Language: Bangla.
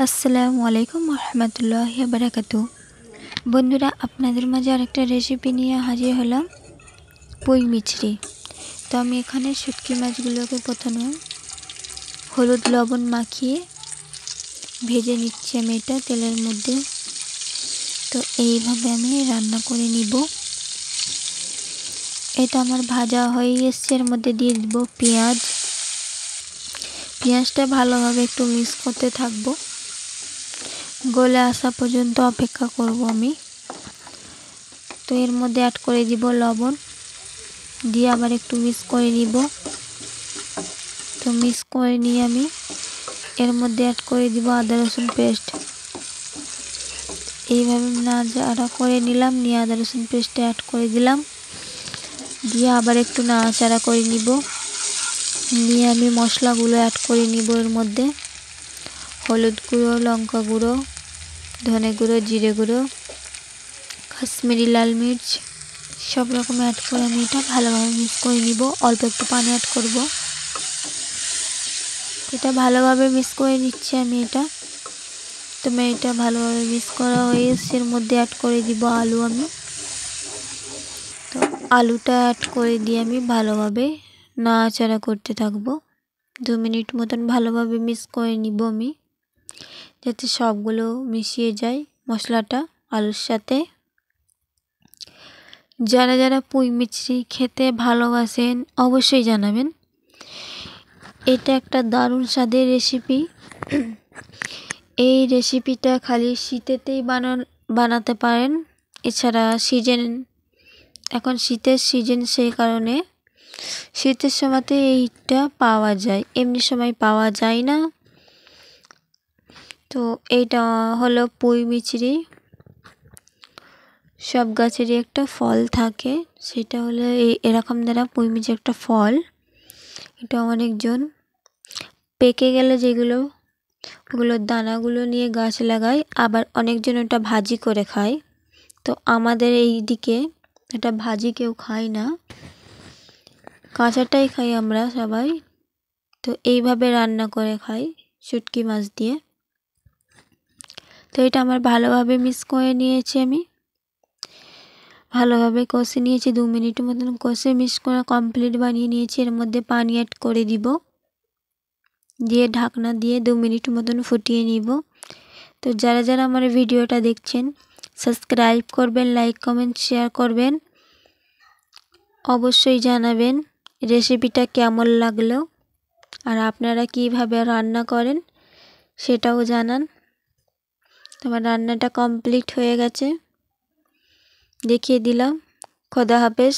আসসালামু আলাইকুম রহমতুল্লাহি ওয়া বারাকাতুহু। বন্ধুরা, আপনাদের মাঝে আরেকটা রেসিপি নিয়ে হাজির হলাম, পুঁই মিচড়ি। তো আমি এখানে শুটকি মাছগুলোকে প্রথমে হলুদ লবণ মাখিয়ে ভেজে নিচ্ছি আমি এটা তেলের মধ্যে। তো এইভাবে আমি রান্না করে নিব। এটা আমার ভাজা হয়ে এসছে, এর মধ্যে দিয়ে দিব পেঁয়াজ। পেঁয়াজটা ভালোভাবে একটু মিক্স করতে থাকবো, গলে আসা পর্যন্ত অপেক্ষা করব আমি। তো এর মধ্যে অ্যাড করে দিব লবণ, দিয়ে আবার একটু মিক্স করে নিব। তো মিক্স করে নিয়ে আমি এর মধ্যে অ্যাড করে দিব আদা রসুন পেস্ট। এইভাবে নাড়াচাড়া করে নিলাম, নিয়ে আদা রসুন পেস্টটা অ্যাড করে দিলাম, দিয়ে আবার একটু নাড়াচাড়া করে নিব। নিয়ে আমি মশলাগুলো অ্যাড করে নিব এর মধ্যে। হলুদ গুঁড়ো, লঙ্কা গুঁড়ো, ধনে গুঁড়ো, জিরে গুঁড়ো, কাশ্মীরি লাল মির্চ সব রকম অ্যাড করে আমি এটা ভালোভাবে মিক্স করে নিব। অল্প একটু পানি অ্যাড করব। এটা ভালোভাবে মিক্স করে নিচ্ছি আমি এটা। তো এটা ভালোভাবে মিক্স করা হয়ে এসে এর মধ্যে অ্যাড করে দিব আলু আমি। তো আলুটা অ্যাড করে দিয়ে আমি ভালোভাবে নাড়াচাড়া করতে থাকবো। 2 মিনিট মতন ভালোভাবে মিক্স করে নিব আমি, যাতে সবগুলো মিশিয়ে যায় মশলাটা আলুর সাথে। যারা যারা পুঁই মিচড়ি খেতে ভালোবাসেন অবশ্যই জানাবেন। এটা একটা দারুণ স্বাদের রেসিপি। এই রেসিপিটা খালি শীতেতেই বানাতে পারেন। এছাড়া এখন শীতের সিজন, সেই কারণে শীতের সময়তে এইটা পাওয়া যায়, এমনি সময় পাওয়া যায় না। তো এইটা হলো পুঁই মিচড়ি। সব গাছেরই একটা ফল থাকে, সেটা হলো এরকম দ্বারা পুঁই মিচড়ি একটা ফল। এটা অনেকজন পেকে গেলে ওগুলোর দানাগুলো নিয়ে গাছ লাগায়, আবার অনেকজন ওটা ভাজি করে খায়। তো আমাদের এই দিকে এটা ভাজি কেউ খায় না, কাঁচাটাই খাই আমরা সবাই। তো এইভাবে রান্না করে খাই শুটকি মাছ দিয়ে। তো এটা আমার ভালোভাবে মিক্স করে নিয়েছি আমি, ভালোভাবে কষে নিয়েছি। 2 মিনিট মতন কষে মিক্স করে কমপ্লিট বানিয়ে নিয়েছি। এর মধ্যে পানি অ্যাড করে দিব, দিয়ে ঢাকনা দিয়ে 2 মিনিট মতন ফুটিয়ে নিব। তো যারা যারা আমার ভিডিওটা দেখছেন সাবস্ক্রাইব করবেন, লাইক কমেন্ট শেয়ার করবেন। অবশ্যই জানাবেন রেসিপিটা কেমন লাগলো, আর আপনারা কিভাবে রান্না করেন সেটাও জানান। তোমার রান্নাটা কমপ্লিট হয়ে গেছে, দেখিয়ে দিলাম। খোদা হাফেজ।